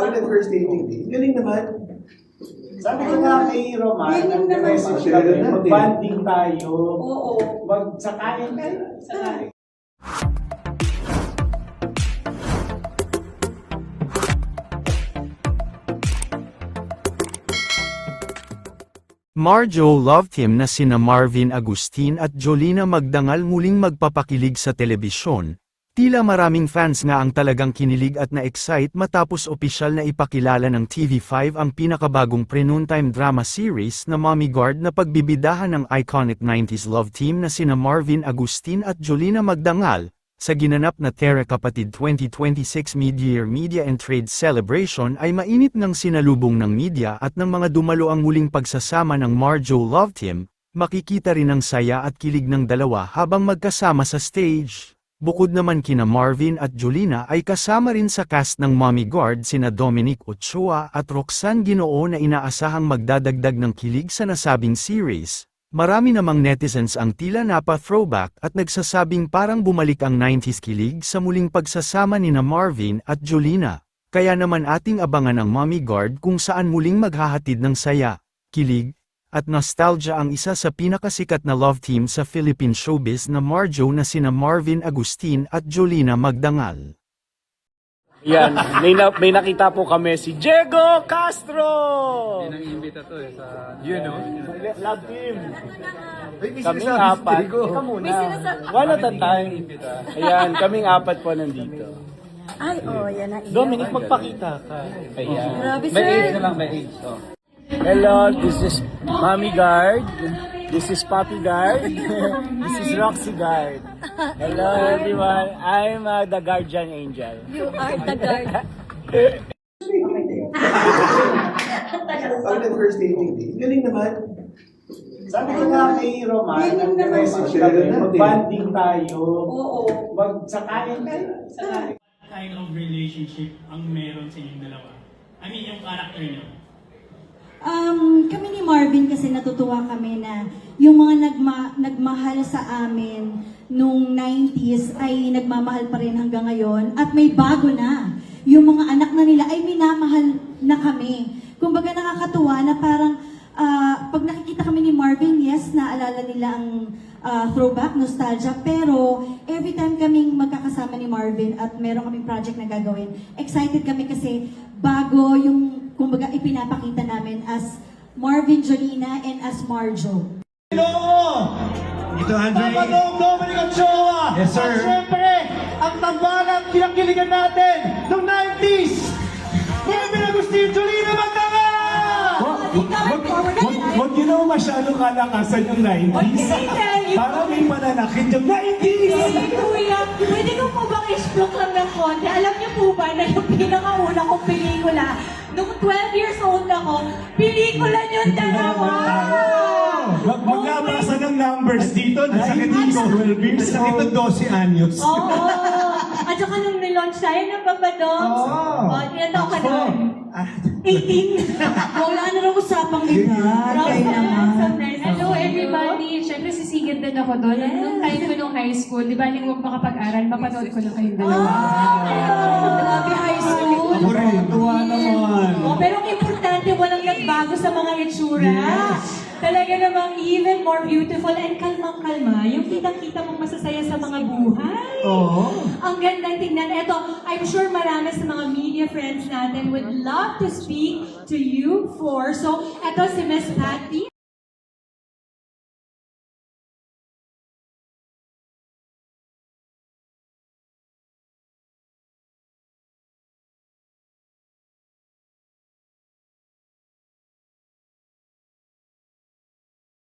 Ang first dating day. Galing naman. Sabi ko nga kay Roman, nag-message kami, mag-bonding tayo. Oo. Sakain kayo. Sakain. Marjo love team na sina Marvin Agustin at Jolina Magdangal muling magpapakilig sa telebisyon. Tila maraming fans nga ang talagang kinilig at na-excite matapos opisyal na ipakilala ng TV5 ang pinakabagong pre-noontime drama series na Mommy Guard na pagbibidahan ng iconic 90s love team na sina Marvin Agustin at Jolina Magdangal. Sa ginanap na Tere Kapatid 2026 Mid-Year Media and Trade Celebration ay mainit ng sinalubong ng media at ng mga dumalo ang muling pagsasama ng Marjo Love Team, makikita rin ang saya at kilig ng dalawa habang magkasama sa stage. Bukod naman kina Marvin at Jolina ay kasama rin sa cast ng Mommy Guard sina Dominic Ochoa at Roxanne Ginoo na inaasahang magdadagdag ng kilig sa nasabing series. Marami namang netizens ang tila napa-throwback at nagsasabing parang bumalik ang 90s kilig sa muling pagsasama nina Marvin at Jolina. Kaya naman ating abangan ang Mommy Guard kung saan muling maghahatid ng saya, kilig, at nostalgia ang isa sa pinakasikat na love team sa Philippine showbiz na Marjo na sina Marvin Agustin at Jolina Magdangal. Yan, may nakita po kami si Diego Castro! Yan ang imbita to eh sa... Yun o, love team. May Kaming sinasabi si apat. Diego. Ikaw muna. One at a time. Ayan, kaming apat po nandito. Ay, yan na. Dominic, magpakita ka. Ayan. Grabe, May age sir. na lang, may age. Oh. Hello, this is Mommy Guard. This is Papi Guard. This is Roxy Guard. Hello everyone. I'm the guardian angel. You are the guard. Ang first dating day. Galing naman. Sabi ko nga kay Roman, nag-message kami, mag-bonding tayo. Oo. Sakain kayo. Sakain. Kind of relationship ang meron sa inyong dalawa? I mean, yung character niyo. Kami ni Marvin kasi natutuwa kami na yung mga nagmahal sa amin nung 90s ay nagmamahal pa rin hanggang ngayon at may bago na. Yung mga anak na nila ay minamahal na kami. Kumbaga nakakatuwa na parang pag nakikita kami ni Marvin, yes, naalala nila ang throwback, nostalgia, pero every time kaming magkakasama ni Marvin at meron kaming project na gagawin, excited kami kasi bago yung, kumbaga, ipinapakita namin as Marvin, Jolina, and as Marjo. Ito, Andre. Dominic Ochoa! Yes, sir. At syempre, ang tambalang kinakiligan natin noong 90s! Marvin Agustin, Jolina Magdangal! Huwag yun naman masyado kalakasan yung 90s. Para may pananakit yung 90s! Kuya, pwede ko po bang explore lang ng konti? Alam niyo po ba na yung pinakauna kong pelikula, nung 12 years old ako, pelikula yung dalawa! Maglabasa ng numbers dito. Nasakit dito 12 years. Nasakit ng 12 anyos. Oo! At saka nung nilaunch tayo ng Papadoms, ilan taon ka doon? 18! Wala na lang usapang edad. Kaya naman. Hello everybody! Siyempre sisigit din ako doon. Nung time ko nung high school, di ba nang huwag makapag-aral, mapanood ko na kayong dalawa. Grabe high school. Ako rin. Tuwa naman. Pero ang importante, walang nagbago sa mga itsura. Talaga namang even more beautiful and kalmang-kalma. Yung kitang-kita mong masasaya sa mga buhay. Ang ganda tingnan. Ito, I'm sure marami sa mga media friends natin would love to speak to you for. So, ito si Miss Patty.